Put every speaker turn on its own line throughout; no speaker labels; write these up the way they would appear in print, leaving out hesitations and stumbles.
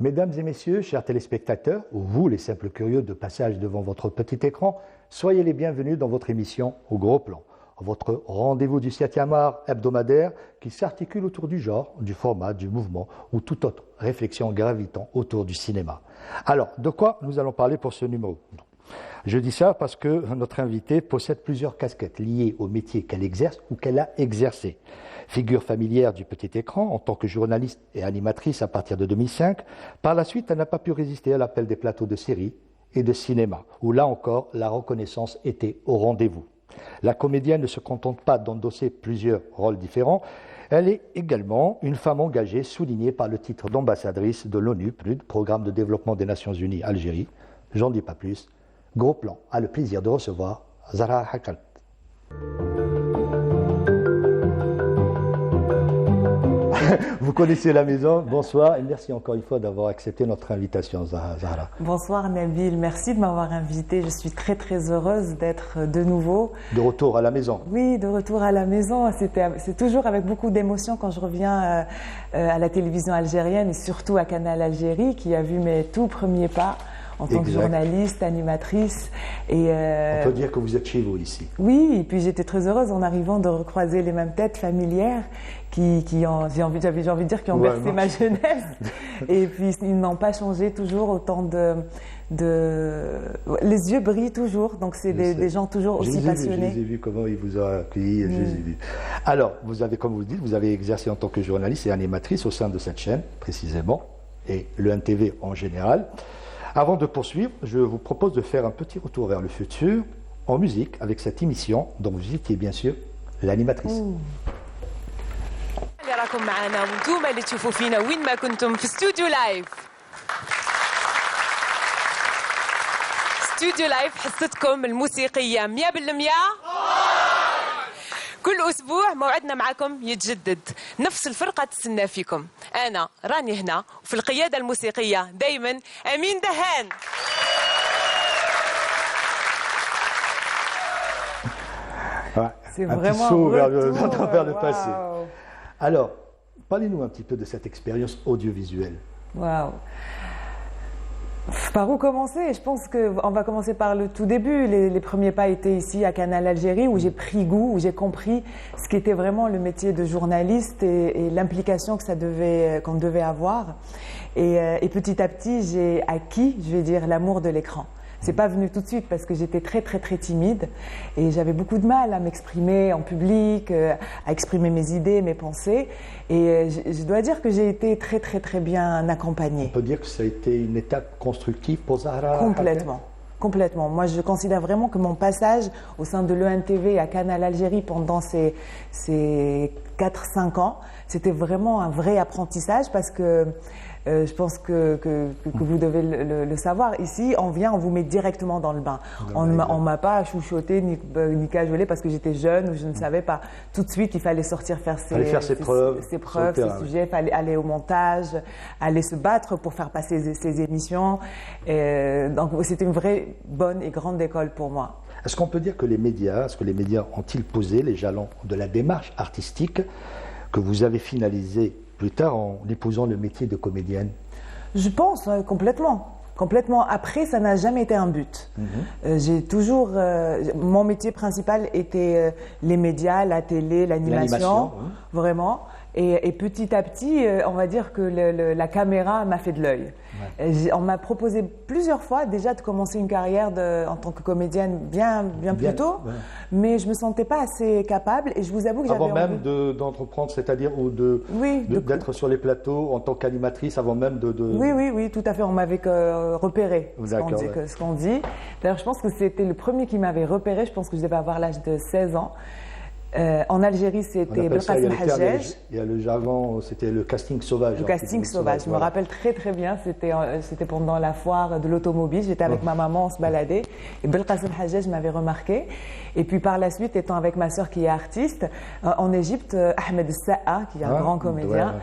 Mesdames et messieurs, chers téléspectateurs, ou vous les simples curieux de passage devant votre petit écran, soyez les bienvenus dans votre émission Au Gros Plan, votre rendez-vous du 7e art hebdomadaire qui s'articule autour du genre, du format, du mouvement ou toute autre réflexion gravitant autour du cinéma. Alors, de quoi nous allons parler pour ce numéro ? Je dis ça parce que notre invitée possède plusieurs casquettes liées au métier qu'elle exerce ou qu'elle a exercé. Figure familière du petit écran en tant que journaliste et animatrice à partir de 2005, par la suite elle n'a pas pu résister à l'appel des plateaux de séries et de cinéma, où là encore la reconnaissance était au rendez-vous. La comédienne ne se contente pas d'endosser plusieurs rôles différents, elle est également une femme engagée, soulignée par le titre d'ambassadrice de l'ONU, PNUD, Programme de développement des Nations Unies Algérie. J'en dis pas plus. Gros Plan a le plaisir de recevoir Zahra Hakalt. Vous connaissez la maison, bonsoir et merci encore une fois d'avoir accepté notre invitation, Zahra.
Bonsoir Nabil, merci de m'avoir invité. Je suis très très heureuse d'être de nouveau.
De retour à la maison.
Oui, de retour à la maison. C'est toujours avec beaucoup d'émotion quand je reviens à la télévision algérienne et surtout à Canal Algérie qui a vu mes tout premiers pas en tant que journaliste, animatrice. Et
on peut dire que vous êtes chez vous ici.
Oui, et puis j'étais très heureuse en arrivant de recroiser les mêmes têtes familières qui ont, j'ai envie de dire, qui ont bercé ma jeunesse. Et puis ils n'ont pas changé, toujours autant les yeux brillent toujours, donc c'est des gens toujours aussi passionnés.
Je les ai vus, comment ils vous ont accueilli, je les ai vus. Alors, vous avez, comme vous dites, vous avez exercé en tant que journaliste et animatrice au sein de cette chaîne, précisément, et le NTV en général. Avant de poursuivre, je vous propose de faire un petit retour vers le futur en musique avec cette émission dont vous étiez bien sûr l'animatrice.
اللي راكم معنا وانتم اللي تشوفوا فينا وين ما كنتم في استوديو لايف. استوديو لايف حصتكم الموسيقية 100%. كل أسبوع موعدنا معكم يتجدد، نفس الفرقة تستنى فيكم. أنا راني هنا وفي القيادة الموسيقية دايما أمين دهان.
C'est
un
vraiment
petit saut vers le
wow.
passé. Alors, parlez-nous un petit peu de cette expérience audiovisuelle.
Waouh! Par où commencer? Je pense qu'on va commencer par le tout début. Les premiers pas étaient ici à Canal Algérie où j'ai pris goût, où j'ai compris ce qu'était vraiment le métier de journaliste et l'implication qu'on devait avoir. Et petit à petit, j'ai acquis, je vais dire, l'amour de l'écran. C'est pas venu tout de suite parce que j'étais très très très timide et j'avais beaucoup de mal à m'exprimer en public, à exprimer mes idées, mes pensées. Et je dois dire que j'ai été très très très bien accompagnée.
On peut dire que ça a été une étape constructive pour Zahra?
Complètement. Complètement. Moi, je considère vraiment que mon passage au sein de l'ENTV à Canal Algérie pendant ces 4-5 ans, c'était vraiment un vrai apprentissage parce que je pense que vous devez le savoir. Ici, on vous met directement dans le bain. On ne m'a pas chouchouté ni cajolé parce que j'étais jeune ou je ne savais pas. Tout de suite, il fallait sortir faire ses preuves, ses sujets, il fallait aller au montage, aller se battre pour faire passer ses émissions. Donc, c'était une vraie bonne et grande école pour moi.
Est-ce qu'on peut dire que les médias ont-ils posé les jalons de la démarche artistique que vous avez finalisée plus tard en épousant le métier de comédienne?
Je pense complètement. Complètement. Après, ça n'a jamais été un but. J'ai toujours... mon métier principal était les médias, la télé, l'animation, vraiment. Et petit à petit, on va dire que la caméra m'a fait de l'œil. Ouais. On m'a proposé plusieurs fois déjà de commencer une carrière en tant que comédienne bien plus tôt, mais je me sentais pas assez capable et je vous avoue que j'avais
envie... Avant même d'entreprendre, c'est-à-dire d'être sur les plateaux en tant qu'animatrice, avant même de...
Oui, tout à fait, on m'avait repéré, ce qu'on dit. D'ailleurs, je pense que c'était le premier qui m'avait repéré, je pense que je devais avoir l'âge de 16 ans. En Algérie, c'était Belkacem Hajjaj.
Il y a le jargon, c'était le casting sauvage.
Le casting sauvage, je me rappelle très très bien. C'était pendant la foire de l'automobile. J'étais avec ma maman, on se baladait. Et Belkacem Hajjaj m'avait remarqué. Et puis par la suite, étant avec ma sœur qui est artiste, en Égypte, Ahmed Sa'a, qui est un grand comédien,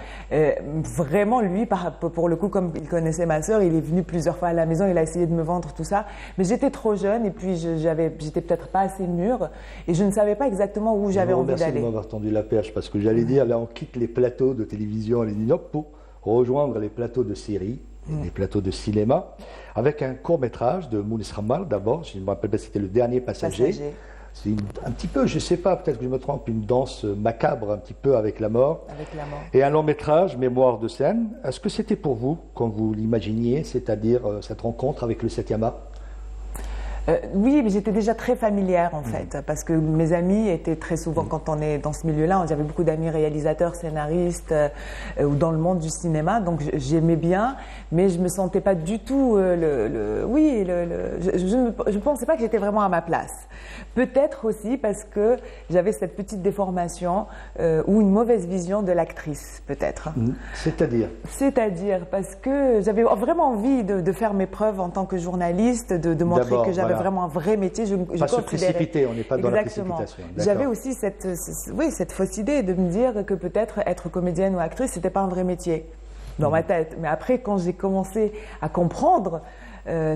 vraiment lui, pour le coup, comme il connaissait ma sœur, il est venu plusieurs fois à la maison, il a essayé de me vendre tout ça. Mais j'étais trop jeune et puis j'étais peut-être pas assez mûre et je ne savais pas exactement où j'avais envie d'aller.
Merci de m'avoir tendu la perche parce que j'allais dire, là on quitte les plateaux de télévision, on les dit hop, pour rejoindre les plateaux de séries des plateaux de cinéma, avec un court-métrage de Mounis Ramal d'abord, je ne me rappelle pas si c'était le dernier passager. C'est un petit peu, je ne sais pas, peut-être que je me trompe, une danse macabre un petit peu avec la mort.
Avec la mort.
Et un long métrage, Mémoire de scène. Est-ce que c'était pour vous, quand vous l'imaginiez, c'est-à-dire cette rencontre avec le 7e art?
Oui, mais j'étais déjà très familière en fait, parce que mes amis étaient très souvent, quand on est dans ce milieu-là, j'avais beaucoup d'amis réalisateurs, scénaristes, ou dans le monde du cinéma, donc j'aimais bien, mais je me sentais pas du tout je ne pensais pas que j'étais vraiment à ma place. Peut-être aussi parce que j'avais cette petite déformation ou une mauvaise vision de l'actrice, peut-être.
C'est-à-dire?
C'est-à-dire parce que j'avais vraiment envie de faire mes preuves en tant que journaliste, de montrer que j'avais vraiment un vrai métier.
Pas se précipiter, on n'est pas dans la précipitation.
J'avais aussi cette fausse idée de me dire que peut-être être comédienne ou actrice, c'était pas un vrai métier dans ma tête. Mais après, quand j'ai commencé à comprendre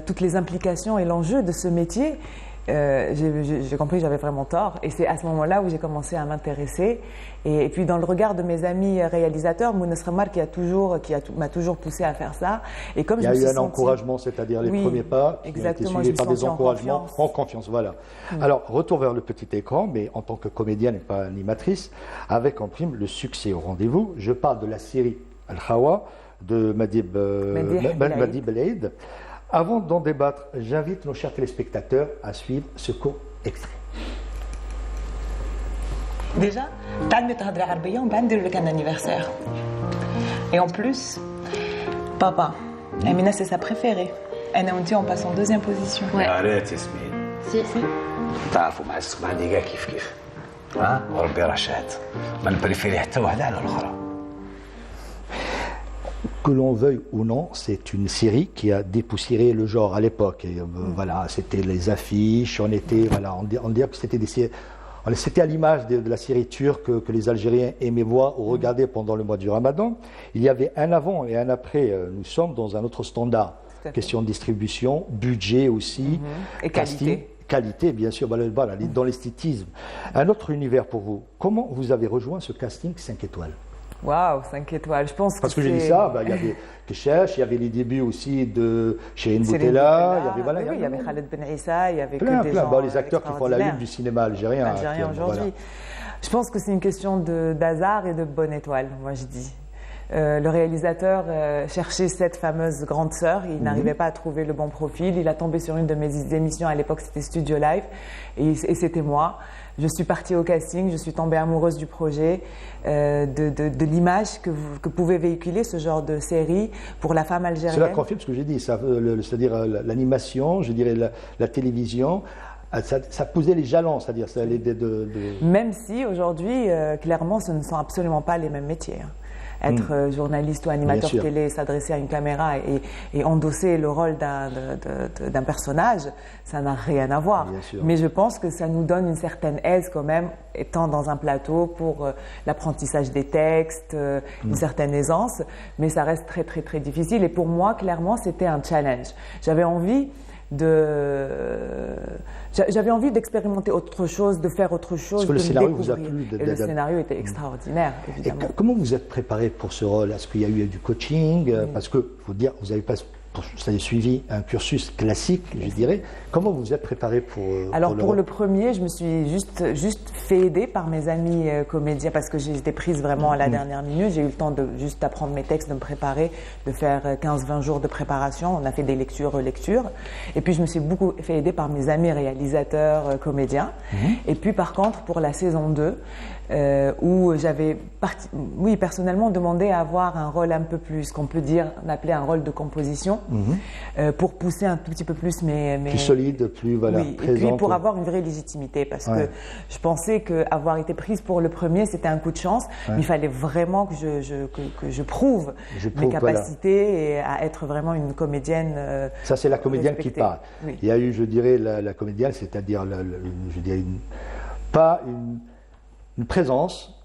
toutes les implications et l'enjeu de ce métier, j'ai compris que j'avais vraiment tort, et c'est à ce moment-là où j'ai commencé à m'intéresser. Et puis dans le regard de mes amis réalisateurs, Mounes Ramal m'a toujours poussé à faire ça. Et comme
il y a eu un encouragement, c'est-à-dire les premiers pas qui ont été suivis par des encouragements en confiance. Voilà. Alors retour vers le petit écran, mais en tant que comédienne et pas animatrice, avec en prime le succès au rendez-vous. Je parle de la série Al-Khawa de Madib Belaïd. Avant d'en débattre, j'invite nos chers téléspectateurs à suivre ce court extrait.
Déjà, تعلمي تهضري عربية ومن بعد نديروا لك un anniversaire. Et en plus, papa, Amina c'est sa préférée. أنا وأنتي on passe en deuxième position.
يا ريت ياسمين.
Si.
تعرفوا مع السق مع ديكا كيف ها وربي راه شاهد ما نبريفيري حتى واحدة على الأخرى.
Que l'on veuille ou non, c'est une série qui a dépoussiéré le genre à l'époque. Et voilà, c'était les affiches, on dirait que c'était des séries. C'était à l'image de la série turque que les Algériens aimaient voir ou regarder pendant le mois du Ramadan. Il y avait un avant et un après. Nous sommes dans un autre standard. Question de distribution, budget aussi,
et
casting, qualité, bien sûr, dans l'esthétisme. Un autre univers pour vous. Comment vous avez rejoint ce casting 5 étoiles?
Waouh, 5 étoiles, je pense que
parce que j'ai dit ça, il y avait Keshesh, il y avait les débuts aussi de Chérine Boutella,
il y avait Khaled Ben Issa, il y avait
plein,
que des gens
les acteurs qui font la lutte du cinéma algérien
aujourd'hui. Voilà. Je pense que c'est une question d'hasard et de bonne étoile, moi je dis. Le réalisateur cherchait cette fameuse grande sœur, il n'arrivait pas à trouver le bon profil, il a tombé sur une de mes émissions, à l'époque c'était Studio Live, et c'était moi. Je suis partie au casting, je suis tombée amoureuse du projet, de l'image que pouvait véhiculer ce genre de série pour la femme algérienne.
Cela confirme ce que j'ai dit, c'est-à-dire l'animation, je dirais la télévision. Ça posait les jalons, c'est-à-dire ça allait
Même si aujourd'hui, clairement, ce ne sont absolument pas les mêmes métiers. Être journaliste ou animateur télé, s'adresser à une caméra et endosser le rôle d'un personnage, ça n'a rien à voir. Mais je pense que ça nous donne une certaine aise quand même, étant dans un plateau pour l'apprentissage des textes, une certaine aisance, mais ça reste très très très difficile. Et pour moi, clairement, c'était un challenge. J'avais envie d'expérimenter autre chose, de faire autre chose.
Parce que le scénario vous a plu.
Et le scénario était extraordinaire, évidemment.
Et comment vous êtes préparé pour ce rôle? Est-ce qu'il y a eu du coaching? Parce que, faut dire, vous avez suivi un cursus classique, je dirais. Comment vous vous êtes préparé pour
Alors pour le premier, je me suis juste fait aider par mes amis comédiens parce que j'étais prise vraiment à la dernière minute. J'ai eu le temps de juste apprendre mes textes, de me préparer, de faire 15-20 jours de préparation. On a fait des lectures. Et puis je me suis beaucoup fait aider par mes amis réalisateurs, comédiens. Et puis par contre, pour la saison 2, où j'avais personnellement demandé à avoir un rôle un peu plus, qu'on peut dire, on appelait un rôle de composition, pour pousser un tout petit peu plus mes
plus solide, plus présente.
Et puis pour avoir une vraie légitimité, parce que je pensais qu'avoir été prise pour le premier, c'était un coup de chance, mais il fallait vraiment que je prouve mes capacités et à être vraiment une comédienne.
Ça, c'est la comédienne qui parle.
Oui.
Il y a eu, je dirais, la comédienne, c'est-à-dire, pas une présence,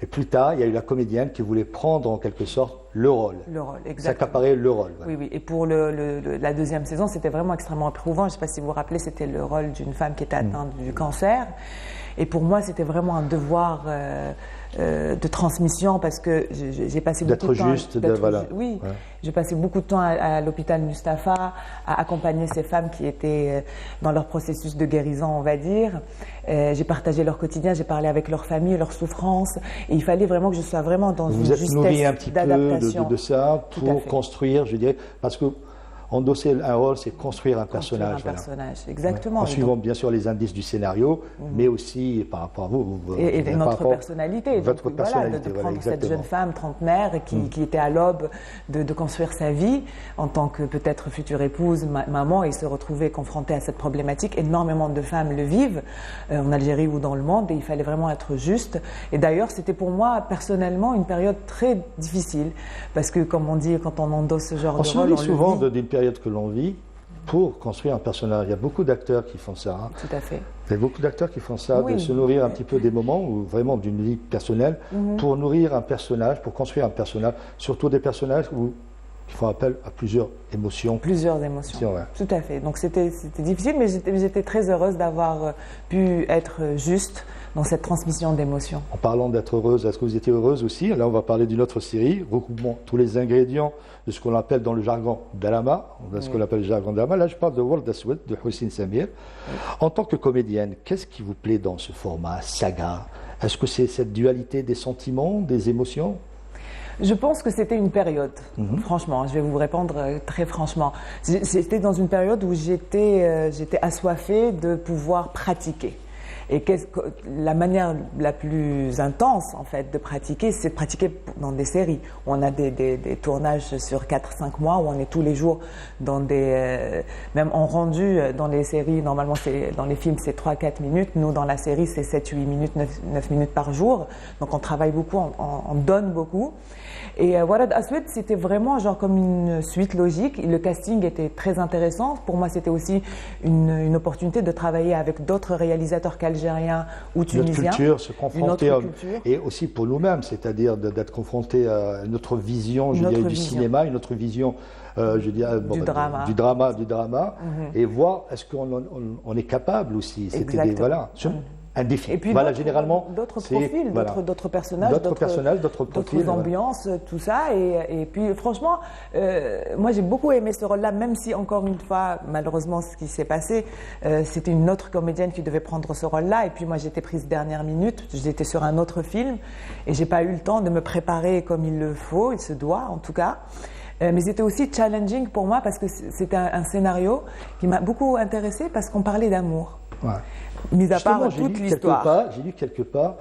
et plus tard, il y a eu la comédienne qui voulait prendre en quelque sorte le rôle.
Le rôle, exactement.
S'accaparer le rôle.
Voilà. Oui. Et pour la deuxième saison, c'était vraiment extrêmement éprouvant. Je ne sais pas si vous vous rappelez, c'était le rôle d'une femme qui était atteinte du cancer. Et pour moi, c'était vraiment un devoir de transmission parce que j'ai passé beaucoup de temps... Oui, ouais. J'ai passé beaucoup de temps à l'hôpital Mustapha, à accompagner ces femmes qui étaient dans leur processus de guérison, on va dire. J'ai partagé leur quotidien, j'ai parlé avec leur famille, leurs souffrances. Et il fallait vraiment que je sois vraiment dans une justesse d'adaptation. Vous êtes nourri un petit
peu de ça pour construire, je dirais, parce que endosser un rôle, c'est construire un personnage.
Exactement.
En suivant bien sûr les indices du scénario, mais aussi par rapport à vous.
Et notre personnalité.
Votre personnalité.
De prendre cette jeune femme trentenaire qui était à l'aube de construire sa vie en tant que peut-être future épouse, maman, et se retrouver confrontée à cette problématique. Énormément de femmes le vivent, en Algérie ou dans le monde, et il fallait vraiment être juste. Et d'ailleurs, c'était pour moi personnellement une période très difficile, parce que comme on dit, quand on endosse ce genre de rôle,
on souvent d'une période que l'on vit pour construire un personnage. Il y a beaucoup d'acteurs qui font ça. Hein.
Tout à fait.
Il y a beaucoup d'acteurs qui font ça, de se nourrir un petit peu des moments ou vraiment d'une vie personnelle pour nourrir un personnage, pour construire un personnage, surtout des personnages qui font appel à plusieurs émotions.
Plusieurs émotions, tout à fait. Donc c'était difficile, mais j'étais très heureuse d'avoir pu être juste dans cette transmission d'émotions.
En parlant d'être heureuse, est-ce que vous étiez heureuse aussi? Là, on va parler d'une autre série, regroupement tous les ingrédients de ce qu'on appelle dans le jargon drama, ce qu'on appelle le jargon drama. Là, je parle de World Aswad, de Houssine Samir. En tant que comédienne, qu'est-ce qui vous plaît dans ce format saga? Est-ce que c'est cette dualité des sentiments, des émotions?
Je pense que c'était une période, franchement, je vais vous répondre très franchement. C'était dans une période où j'étais assoiffée de pouvoir pratiquer. Et la manière la plus intense, en fait, de pratiquer, c'est de pratiquer dans des séries. On a des tournages sur 4-5 mois, où on est tous les jours dans même en rendu, dans les séries, normalement, dans les films, c'est 3-4 minutes. Nous, dans la série, c'est 7-8 minutes, 9 minutes par jour. Donc, on travaille beaucoup, on donne beaucoup. Et World Aswad, c'était vraiment genre comme une suite logique. Le casting était très intéressant. Pour moi, c'était aussi une opportunité de travailler avec d'autres réalisateurs qu'algériens ou tunisiens.
Notre culture, se confronter et aussi pour nous-mêmes, c'est-à-dire d'être confrontés à notre vision, du cinéma, une autre vision,
du
drama, et voir est-ce qu'on est capable aussi. C'était un défi.
Et puis généralement d'autres profils, d'autres personnages, d'autres profils, ambiances, tout ça. Et puis franchement, moi j'ai beaucoup aimé ce rôle-là, même si encore une fois, malheureusement, ce qui s'est passé, c'était une autre comédienne qui devait prendre ce rôle-là. Et puis moi j'étais prise dernière minute, j'étais sur un autre film et j'ai pas eu le temps de me préparer comme il le faut, il se doit en tout cas. Mais c'était aussi challenging pour moi parce que c'était un scénario qui m'a beaucoup intéressée parce qu'on parlait d'amour.
Ouais.
Mis à part toute l'histoire.
J'ai lu quelque part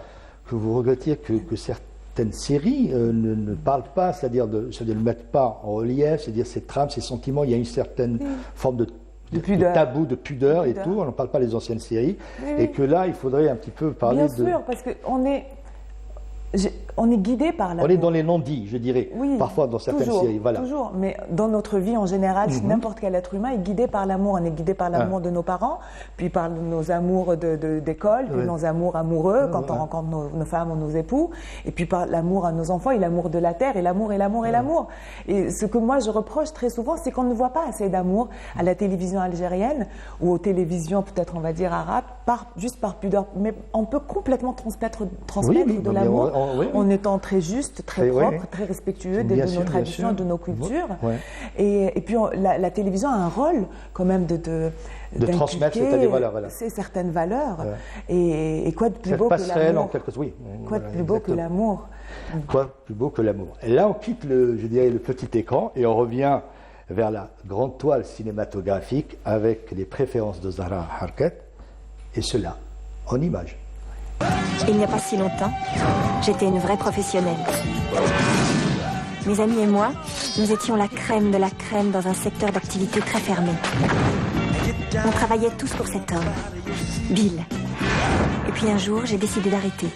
que vous regrettiez que certaines séries ne parlent pas, c'est-à-dire ne mettent pas en relief, c'est-à-dire ces trames, ces sentiments, il y a une certaine forme de tabou, de pudeur et tout, on n'en parle pas les anciennes séries, et que là, il faudrait un petit peu parler
Bien sûr, parce qu'on est guidé par l'amour.
On est dans les non-dits, je dirais, parfois dans certaines séries. Voilà.
Toujours, mais dans notre vie en général, n'importe quel être humain est guidé par l'amour. On est guidé par l'amour de nos parents, puis par nos amours d'école, puis nos amours amoureux quand on rencontre nos femmes ou nos époux, et puis par l'amour à nos enfants et l'amour de la terre, et l'amour et l'amour et l'amour. Et ce que moi je reproche très souvent, c'est qu'on ne voit pas assez d'amour à la télévision algérienne ou aux télévisions peut-être on va dire arabes, juste par pudeur. Mais on peut complètement transmettre de l'amour. En étant très juste, très propre, très respectueux de nos traditions, de nos cultures. Et puis la télévision a un rôle quand même de
transmettre
certaines valeurs. Et quoi de plus beau que l'amour? Quoi de plus beau que l'amour?
Quoi de plus beau que l'amour? Et là, on quitte le petit écran et on revient vers la grande toile cinématographique avec les préférences de Zahra Harkat, et cela en images.
Il n'y a pas si longtemps, j'étais une vraie professionnelle. Mes amis et moi, nous étions la crème de la crème dans un secteur d'activité très fermé. On travaillait tous pour cet homme, Bill. Et puis un jour, j'ai décidé d'arrêter,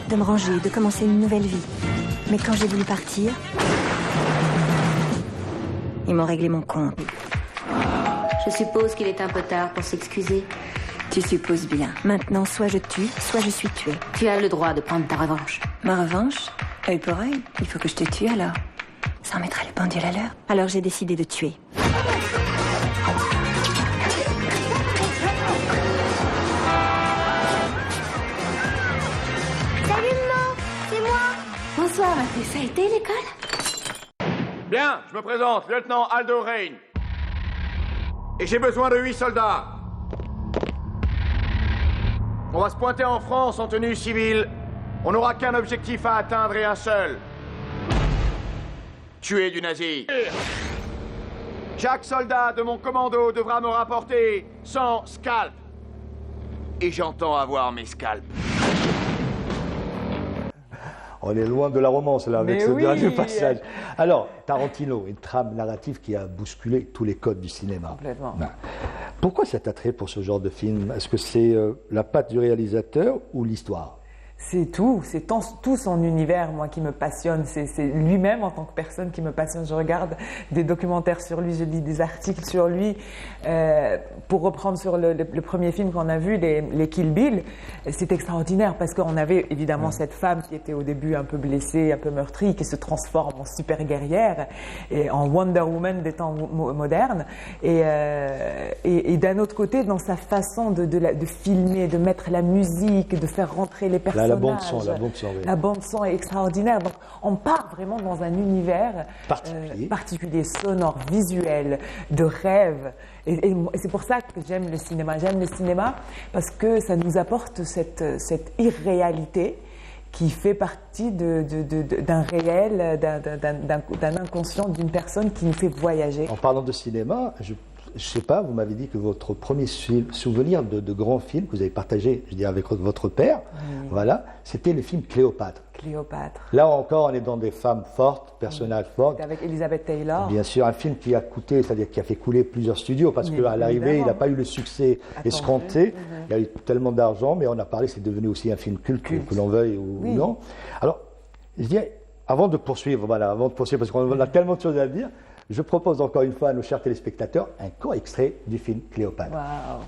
de me ranger, de commencer une nouvelle vie. Mais quand j'ai voulu partir, ils m'ont réglé mon compte.
Je suppose qu'il est un peu tard pour s'excuser.
Tu supposes bien. Maintenant, soit je tue, soit je suis tuée.
Tu as le droit de prendre ta revanche.
Ma revanche? Œil pour œil. Il faut que je te tue alors. Ça en mettra le pendule à l'heure. Alors j'ai décidé de tuer.
Et ça a été l'école?
Bien, je me présente, lieutenant Aldo Rain. Et j'ai besoin de 8 soldats. On va se pointer en France en tenue civile. On n'aura qu'un objectif à atteindre et un seul. Tuer du nazi. Chaque soldat de mon commando devra me rapporter 100 scalps. Et j'entends avoir mes scalps.
On est loin de la romance là avec
Mais
ce
oui.
dernier passage. Alors, Tarantino, une trame narrative qui a bousculé tous les codes du cinéma.
Complètement.
Ouais. Pourquoi cet attrait pour ce genre de film? Est-ce que c'est la patte du réalisateur ou l'histoire?
C'est tout, c'est tout son univers, moi, qui me passionne. C'est lui-même en tant que personne qui me passionne. Je regarde des documentaires sur lui, je lis des articles sur lui. Pour reprendre sur le premier film qu'on a vu, les Kill Bill, c'est extraordinaire parce qu'on avait évidemment cette femme qui était au début un peu blessée, un peu meurtrie, qui se transforme en super guerrière, et en Wonder Woman des temps modernes. Et d'un autre côté, dans sa façon de filmer, de mettre la musique, de faire rentrer les personnages.
La bande son, oui.
La bande son est extraordinaire. Donc, on part vraiment dans un univers particulier, sonore, visuel, de rêve. Et c'est pour ça que j'aime le cinéma. J'aime le cinéma parce que ça nous apporte cette irréalité qui fait partie d'un réel, d'un inconscient, d'une personne qui nous fait voyager.
En parlant de cinéma, je ne sais pas, vous m'avez dit que votre premier souvenir de grand film que vous avez partagé, je dirais, avec votre père, voilà, c'était le film Cléopâtre.
Cléopâtre.
Là encore, on est dans des femmes fortes, personnages forts.
Avec Elizabeth Taylor.
Bien sûr, un film qui a coûté, c'est-à-dire qui a fait couler plusieurs studios, parce qu'à l'arrivée, il n'a pas eu le succès escompté. Il y a eu tellement d'argent, mais on a parlé, c'est devenu aussi un film culte. Que l'on veuille ou non. Alors, je dirais, avant de poursuivre, parce qu'on a tellement de choses à dire, je propose encore une fois à nos chers téléspectateurs un court extrait du film Cléopâtre.
Wow.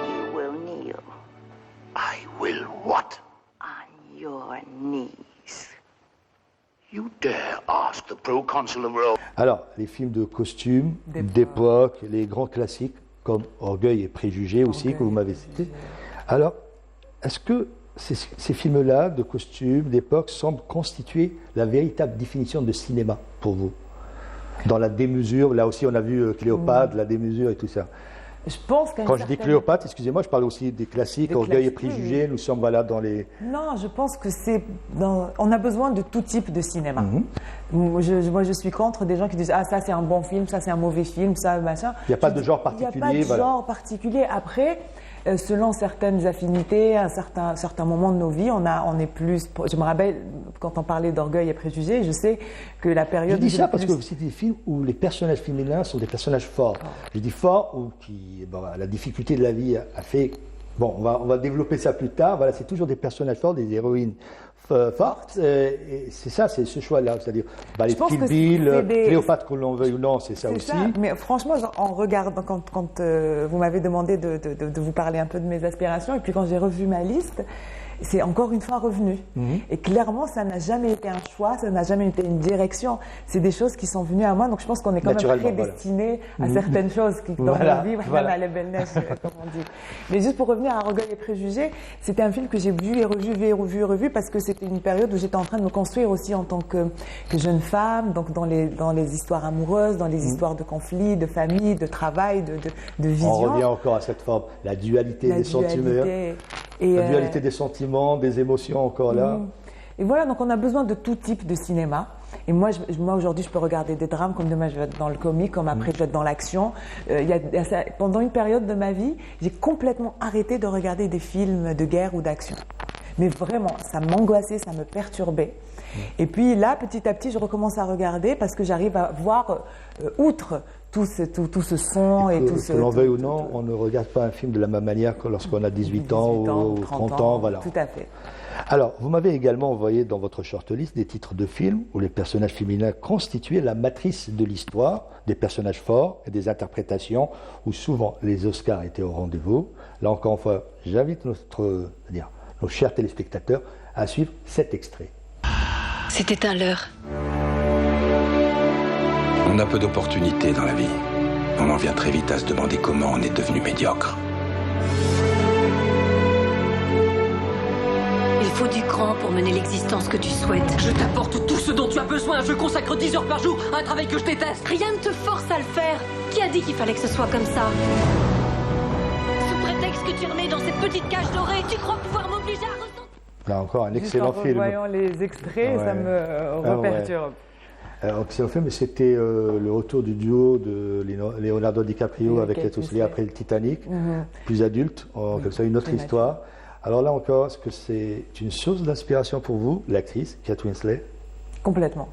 You will kneel
I will what?
on your knees.
You dare ask the proconsul of Rome?
Alors, les films de costumes, d'époque, les grands classiques, comme Orgueil et Préjugés aussi, que vous m'avez cité. Alors, est-ce que ces films-là, de costumes, d'époque, semblent constituer la véritable définition de cinéma pour vous? Dans la démesure, là aussi on a vu Cléopâtre, la démesure et tout ça.
Je pense
Quand je dis Cléopâtre, excusez-moi, je parle aussi des classiques, Orgueil et Préjugés, nous sommes dans les...
Non, je pense que on a besoin de tout type de cinéma. Moi, je suis contre des gens qui disent « Ah, ça c'est un bon film, ça c'est un mauvais film, ça, machin ».
Il n'y a pas de genre particulier.
Il n'y a pas de genre particulier. Après, selon certaines affinités, à certains moments de nos vies, on est plus... Je me rappelle, quand on parlait d'Orgueil et Préjugés, je sais que la période...
Je dis ça parce que c'est des films où les personnages féminins sont des personnages forts. Je dis forts ou qui... la difficulté de la vie a fait... Bon, on va développer ça plus tard. Voilà, c'est toujours des personnages forts, des héroïnes fortes. Et c'est ça, c'est ce choix-là. C'est-à-dire, les Kill Bill, Cléopâtre, qu'on l'en veuille ou non, c'est ça aussi.
Mais franchement, en regardant, quand vous m'avez demandé de vous parler un peu de mes aspirations, et puis quand j'ai revu ma liste, c'est encore une fois revenu. Et clairement, ça n'a jamais été un choix, ça n'a jamais été une direction. C'est des choses qui sont venues à moi. Donc je pense qu'on est quand même prédestiné à certaines choses dans nos vies, à la belle neige, comme on dit. Mais juste pour revenir à Orgueil et Préjugés, c'était un film que j'ai vu et revu, parce que c'était une période où j'étais en train de me construire aussi en tant que jeune femme, donc dans les histoires amoureuses, dans les histoires de conflits, de famille, de travail, de vision.
On revient encore à cette forme, la dualité des sentiments. La dualité des sentiments, des émotions encore là.
Et voilà, donc on a besoin de tout type de cinéma. Et moi aujourd'hui, je peux regarder des drames, comme demain je vais être dans le comique, comme après je vais être dans l'action. Pendant une période de ma vie, j'ai complètement arrêté de regarder des films de guerre ou d'action. Mais vraiment, ça m'angoissait, ça me perturbait. Et puis là, petit à petit, je recommence à regarder parce que j'arrive à voir, outre tout ce son et tout ce...
Que l'on veuille ou non, on ne regarde pas un film de la même manière que lorsqu'on a 18 ans ou 30 ans. Voilà.
Tout à fait.
Alors, vous m'avez également envoyé dans votre shortlist des titres de films où les personnages féminins constituaient la matrice de l'histoire, des personnages forts et des interprétations où souvent les Oscars étaient au rendez-vous. Là encore une fois, j'invite nos chers téléspectateurs à suivre cet extrait.
C'était un leurre.
On a peu d'opportunités dans la vie. On en vient très vite à se demander comment on est devenu médiocre.
Il faut du cran pour mener l'existence que tu souhaites.
Je t'apporte tout ce dont tu as besoin. Je consacre 10 heures par jour à un travail que je déteste.
Rien ne te force à le faire. Qui a dit qu'il fallait que ce soit comme ça? Sous prétexte que tu remets dans cette petite cage dorée, tu crois pouvoir m'obliger à ressentir...
Là encore, un excellent film.
En voyant les extraits, ça me reperturbe.
Excellent film, mais c'était le retour du duo de Leonardo DiCaprio avec Kate Winslet après le Titanic, plus adulte, comme ça, une autre histoire. Alors là encore, est-ce que c'est une source d'inspiration pour vous, l'actrice Kate Winslet?
Complètement.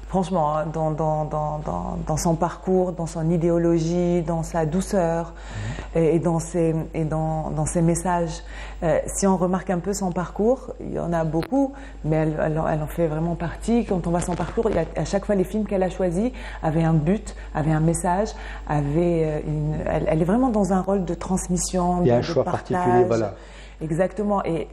Franchement, hein, dans son parcours, dans son idéologie, dans sa douceur et dans ses messages. Si on remarque un peu son parcours, il y en a beaucoup, mais elle en fait vraiment partie. Quand on voit son parcours, à chaque fois les films qu'elle a choisis avaient un but, avaient un message, elle est vraiment dans un rôle de transmission,
il y a un
de
choix
partage.
particulier, voilà.
Exactement. Et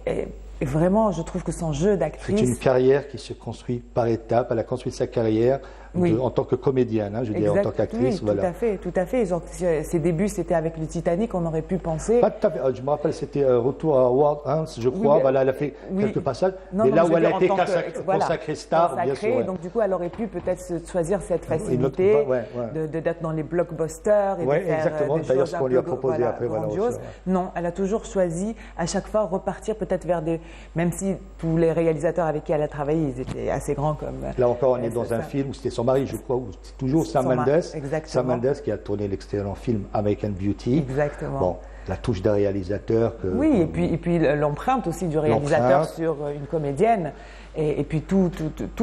vraiment, je trouve que son jeu d'actrice...
C'est une carrière qui se construit par étapes. Elle a construit sa carrière en tant que comédienne, hein, je dirais, en tant qu'actrice.
Oui, tout à fait. Genre, ses débuts, c'était avec le Titanic, on aurait pu penser...
Pas tout à fait. Je me rappelle, c'était Retour à Howard Hans, je crois. Voilà, elle a fait quelques passages. Mais là où elle a été consacrée star, bien sûr.
Donc du coup, elle aurait pu peut-être choisir cette facilité d'être dans les blockbusters et de faire
exactement. D'ailleurs, ce qu'on lui a proposé après.
Grandiose. Non, elle a toujours choisi, à chaque fois, repartir peut-être vers des... Même si tous les réalisateurs avec qui elle a travaillé, ils étaient assez grands comme...
Là encore, on est dans un film où c'était son mari, je crois, ou c'est toujours Sam Mendes. Sam Mendes qui a tourné l'excellent film American Beauty.
Exactement.
Bon, la touche d'un réalisateur.
Oui, et puis l'empreinte aussi du réalisateur sur une comédienne. Et puis tout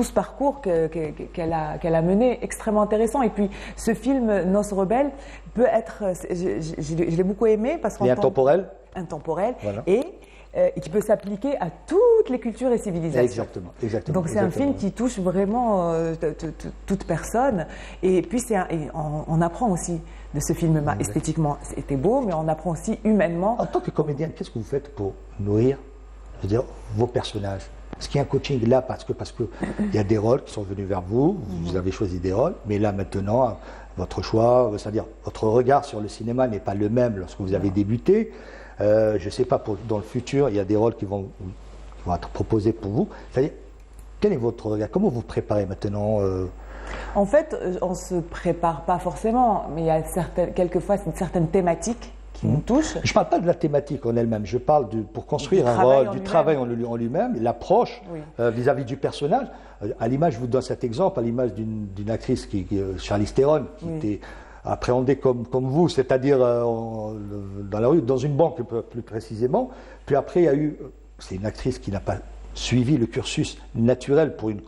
ce parcours qu'elle a mené, extrêmement intéressant. Et puis ce film, Noces rebelles, peut être... Je l'ai beaucoup aimé parce qu'en
intemporel.
Intemporel. Voilà. Et qui peut s'appliquer à toutes les cultures et civilisations.
Exactement.
Donc c'est un film qui touche vraiment toute personne. Et puis on apprend aussi de ce film-là. Esthétiquement, c'était beau, mais on apprend aussi humainement.
En tant que comédienne, qu'est-ce que vous faites pour nourrir, je veux dire, vos personnages? Est-ce qu'il y a un coaching là parce que il y a des rôles qui sont venus vers vous, vous avez choisi des rôles, mais là maintenant, votre choix, c'est-à-dire votre regard sur le cinéma n'est pas le même lorsque vous avez débuté. Je ne sais pas, dans le futur, il y a des rôles qui vont être proposés pour vous. C'est-à-dire, quel est votre regard? Comment vous préparez maintenant
En fait, on ne se prépare pas forcément, mais il y a quelquefois certaines thématiques qui nous touchent.
Je ne parle pas de la thématique en elle-même, je parle pour construire un rôle, du travail en lui-même, l'approche vis-à-vis du personnage. À l'image, je vous donne cet exemple, à l'image d'une actrice, Charlize Theron, qui était appréhendée comme vous, c'est-à-dire dans la rue, dans une banque plus précisément. Puis après, il y a eu, c'est une actrice qui n'a pas suivi le cursus naturel pour une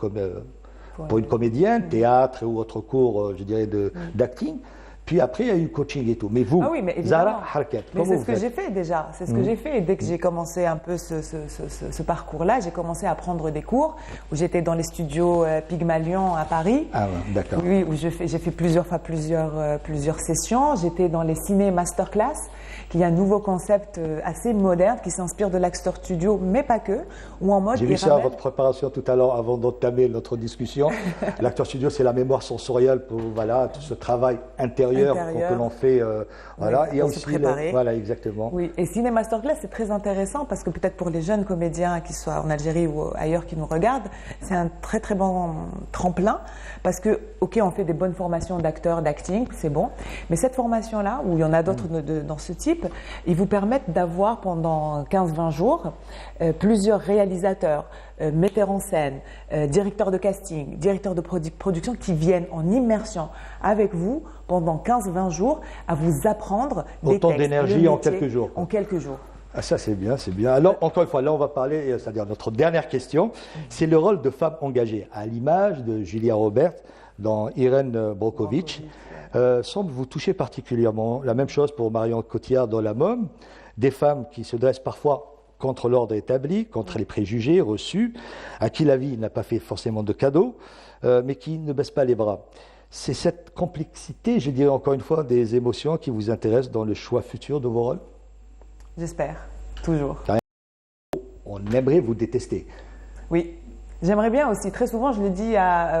comédienne, théâtre ou autre cours, je dirais, d'acting. Puis après, il y a eu coaching et tout. Mais vous, Zahra Harkat,
comment vous faites? C'est ce que j'ai fait déjà. C'est ce que j'ai fait. Et dès que j'ai commencé un peu ce parcours-là, j'ai commencé à prendre des cours où j'étais dans les studios Pygmalion à Paris.
Ah ouais, d'accord.
Oui, où j'ai fait plusieurs sessions. J'étais dans les ciné masterclass, qui est un nouveau concept assez moderne qui s'inspire de l'Actor Studio, mais pas que. Ou en mode.
J'ai vu ça à votre préparation tout à l'heure avant d'entamer notre discussion. L'Actor Studio, c'est la mémoire sensorielle pour tout ce travail intérieur que l'on fait, voilà. Il y a aussi voilà, exactement.
Oui, et Ciné Masterclass, c'est très intéressant parce que peut-être pour les jeunes comédiens qui soient en Algérie ou ailleurs qui nous regardent, c'est un très très bon tremplin parce que, ok, on fait des bonnes formations d'acteurs, d'acting, c'est bon, mais cette formation-là, où il y en a d'autres dans ce type, ils vous permettent d'avoir pendant 15-20 jours plusieurs réalisateurs, metteurs en scène, directeurs de casting, directeurs de production qui viennent en immersion avec vous pendant 15-20 jours à vous apprendre des
autant d'énergie en quelques jours.
En quelques jours.
Ah, ça c'est bien, c'est bien. Alors encore une fois, là on va parler, c'est-à-dire notre dernière question, c'est le rôle de femme engagée, à l'image de Julia Roberts dans Irène Brokovich. Semble vous toucher particulièrement. La même chose pour Marion Cotillard dans La Môme, des femmes qui se dressent parfois contre l'ordre établi, contre les préjugés reçus, à qui la vie n'a pas fait forcément de cadeaux, mais qui ne baissent pas les bras. C'est cette complexité, je dirais encore une fois, des émotions qui vous intéressent dans le choix futur de vos rôles?
J'espère, toujours.
On aimerait vous détester.
Oui, J'aimerais bien aussi. Très souvent, je le dis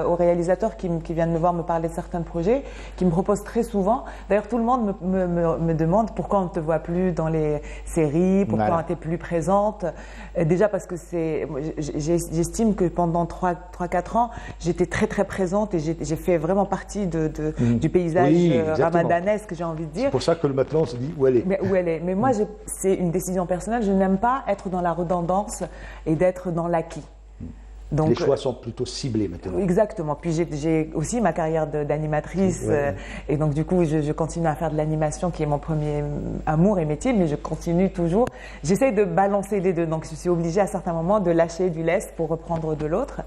aux réalisateurs qui viennent me voir me parler de certains projets, qui me proposent très souvent. D'ailleurs, tout le monde me demande pourquoi on ne te voit plus dans les séries, pourquoi on n'est plus présente. Déjà parce que j'estime que pendant 3-4 ans, j'étais très très présente et j'ai fait vraiment partie du paysage ramadanesque, j'ai envie de dire.
C'est pour ça que maintenant on se dit où elle est.
Mais moi, c'est une décision personnelle. Je n'aime pas être dans la redondance et d'être dans l'acquis.
Donc, les choix sont plutôt ciblés maintenant.
Exactement. Puis j'ai aussi ma carrière d'animatrice et donc du coup je continue à faire de l'animation qui est mon premier amour et métier, mais je continue toujours. J'essaie de balancer les deux, donc je suis obligée à certains moments de lâcher du lest pour reprendre de l'autre.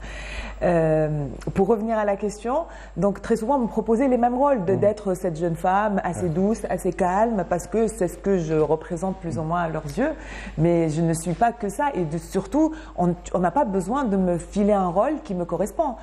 Pour revenir à la question, donc très souvent on me proposait les mêmes rôles, d'être cette jeune femme assez douce, assez calme, parce que c'est ce que je représente plus ou moins à leurs yeux, mais je ne suis pas que ça et surtout on n'a pas besoin de me filer un rôle qui me correspond.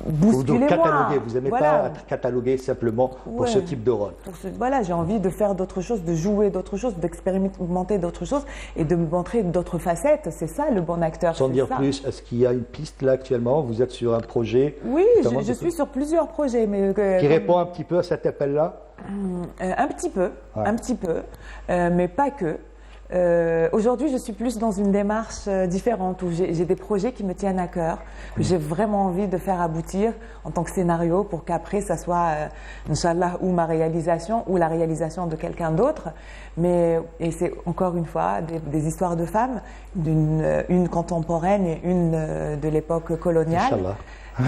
Bousculez-moi.
Vous n'aimez pas être catalogué simplement pour ce type de rôle.
Voilà, j'ai envie de faire d'autres choses, de jouer d'autres choses, d'expérimenter d'autres choses et de me montrer d'autres facettes. C'est ça le bon acteur.
Sans dire plus, est-ce qu'il y a une piste là actuellement? Vous êtes sur un projet?
Oui, je suis sur plusieurs projets. Mais
qui répond un petit peu à cet appel-là?
Un petit peu, mais pas que. Aujourd'hui, je suis plus dans une démarche différente où j'ai des projets qui me tiennent à cœur, que j'ai vraiment envie de faire aboutir en tant que scénario pour qu'après, ça soit, Inch'Allah, ou ma réalisation ou la réalisation de quelqu'un d'autre. Et c'est encore une fois des histoires de femmes, une contemporaine et une de l'époque coloniale,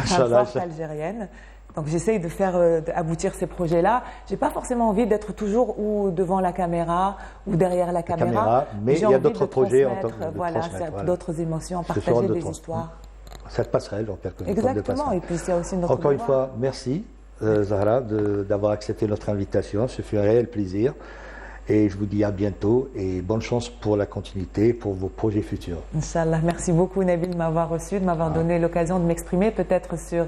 forte algérienne. Donc j'essaye de faire aboutir ces projets-là. J'ai pas forcément envie d'être toujours ou devant la caméra ou derrière la caméra.
Mais il y a d'autres projets
d'autres émotions, partager des histoires.
Cette passerelle,
exactement. Et puis c'est aussi notre
encore une fois, merci Zahra d'avoir accepté notre invitation. Ce fut un réel plaisir. Et je vous dis à bientôt et bonne chance pour la continuité, pour vos projets futurs.
Inch'Allah. Merci beaucoup Nabil de m'avoir reçu, de m'avoir donné l'occasion de m'exprimer peut-être sur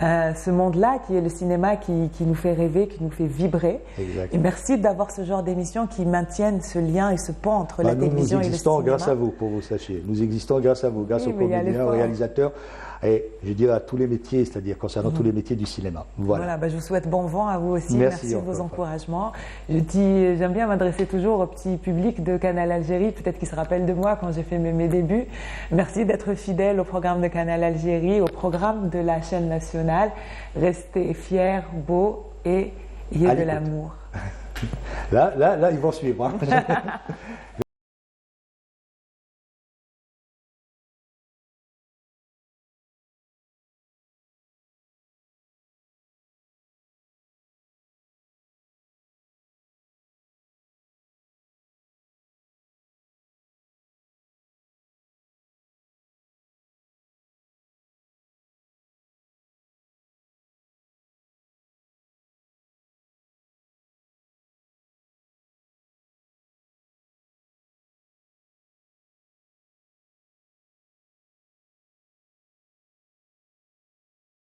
ce monde-là qui est le cinéma qui nous fait rêver, qui nous fait vibrer.
Exactement.
Et merci d'avoir ce genre d'émissions qui maintiennent ce lien et ce pont entre la télévision et le cinéma.
Nous existons grâce à vous, pour vous sachiez. Nous existons grâce à vous, grâce aux comédiens, aux réalisateurs. Et je dirais à tous les métiers, c'est-à-dire concernant tous les métiers du cinéma. Voilà.
Je vous souhaite bon vent à vous aussi. Merci de vos encouragements. J'aime bien m'adresser toujours au petit public de Canal Algérie, peut-être qu'ils se rappellent de moi quand j'ai fait mes débuts. Merci d'être fidèles au programme de Canal Algérie, au programme de la chaîne nationale. Restez fiers, beaux et ayez de l'amour.
Là, ils vont suivre.